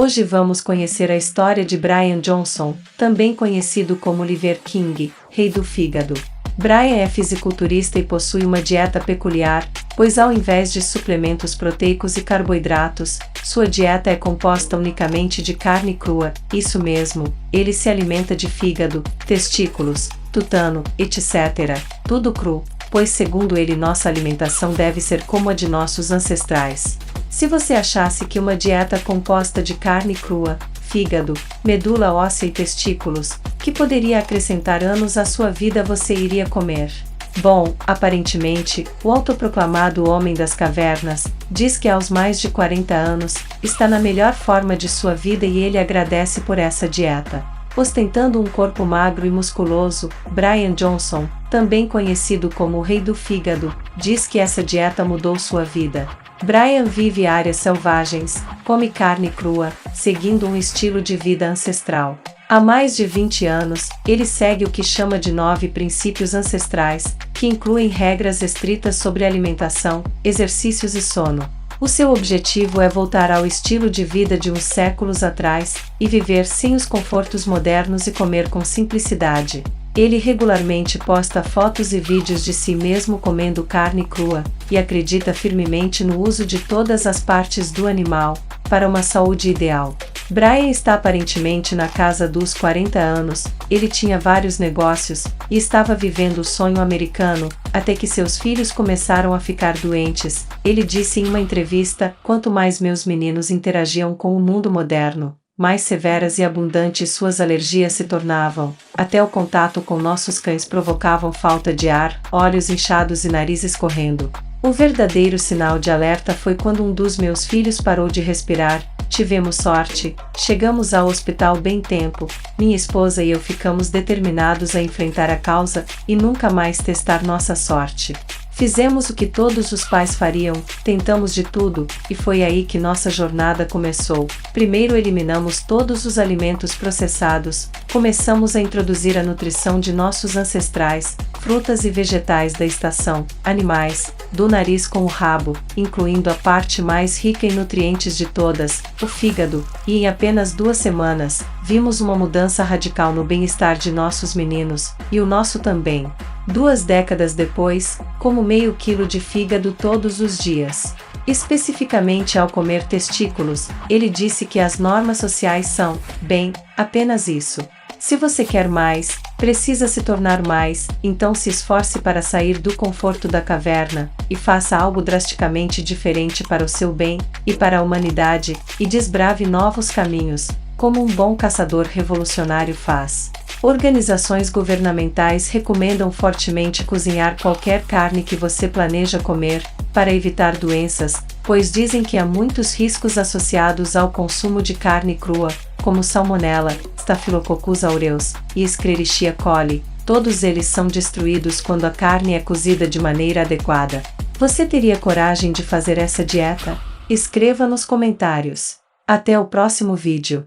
Hoje vamos conhecer a história de Brian Johnson, também conhecido como Liver King, rei do fígado. Brian é fisiculturista e possui uma dieta peculiar, pois ao invés de suplementos proteicos e carboidratos, sua dieta é composta unicamente de carne crua. Isso mesmo, ele se alimenta de fígado, testículos, tutano, etc. Tudo cru, pois segundo ele nossa alimentação deve ser como a de nossos ancestrais. Se você achasse que uma dieta composta de carne crua, fígado, medula óssea e testículos, que poderia acrescentar anos à sua vida, você iria comer? Bom, aparentemente, o autoproclamado Homem das Cavernas diz que aos mais de 40 anos, está na melhor forma de sua vida e ele agradece por essa dieta. Ostentando um corpo magro e musculoso, Brian Johnson, também conhecido como o Rei do Fígado, diz que essa dieta mudou sua vida. Brian vive áreas selvagens, come carne crua, seguindo um estilo de vida ancestral. Há mais de 20 anos, ele segue o que chama de 9 princípios ancestrais, que incluem regras estritas sobre alimentação, exercícios e sono. O seu objetivo é voltar ao estilo de vida de uns séculos atrás, e viver sem os confortos modernos e comer com simplicidade. Ele regularmente posta fotos e vídeos de si mesmo comendo carne crua, e acredita firmemente no uso de todas as partes do animal, para uma saúde ideal. Brian está aparentemente na casa dos 40 anos, ele tinha vários negócios, e estava vivendo o sonho americano, até que seus filhos começaram a ficar doentes. Ele disse em uma entrevista: "Quanto mais meus meninos interagiam com o mundo moderno, mais severas e abundantes suas alergias se tornavam. Até o contato com nossos cães provocavam falta de ar, olhos inchados e nariz escorrendo. O verdadeiro sinal de alerta foi quando um dos meus filhos parou de respirar. Tivemos sorte, chegamos ao hospital bem tempo, minha esposa e eu ficamos determinados a enfrentar a causa e nunca mais testar nossa sorte. Fizemos o que todos os pais fariam, tentamos de tudo, e foi aí que nossa jornada começou. Primeiro eliminamos todos os alimentos processados, começamos a introduzir a nutrição de nossos ancestrais, frutas e vegetais da estação, animais, do nariz com o rabo, incluindo a parte mais rica em nutrientes de todas, o fígado, e em apenas 2 semanas, vimos uma mudança radical no bem-estar de nossos meninos, e o nosso também. 2 décadas depois, como meio quilo de fígado todos os dias. Especificamente ao comer testículos, ele disse que as normas sociais são, bem, apenas isso. Se você quer mais, precisa se tornar mais, então se esforce para sair do conforto da caverna, e faça algo drasticamente diferente para o seu bem, e para a humanidade, e desbrave novos caminhos, como um bom caçador revolucionário faz. Organizações governamentais recomendam fortemente cozinhar qualquer carne que você planeja comer, para evitar doenças, pois dizem que há muitos riscos associados ao consumo de carne crua, como Salmonella, Staphylococcus aureus e Escherichia coli. Todos eles são destruídos quando a carne é cozida de maneira adequada. Você teria coragem de fazer essa dieta? Escreva nos comentários. Até o próximo vídeo.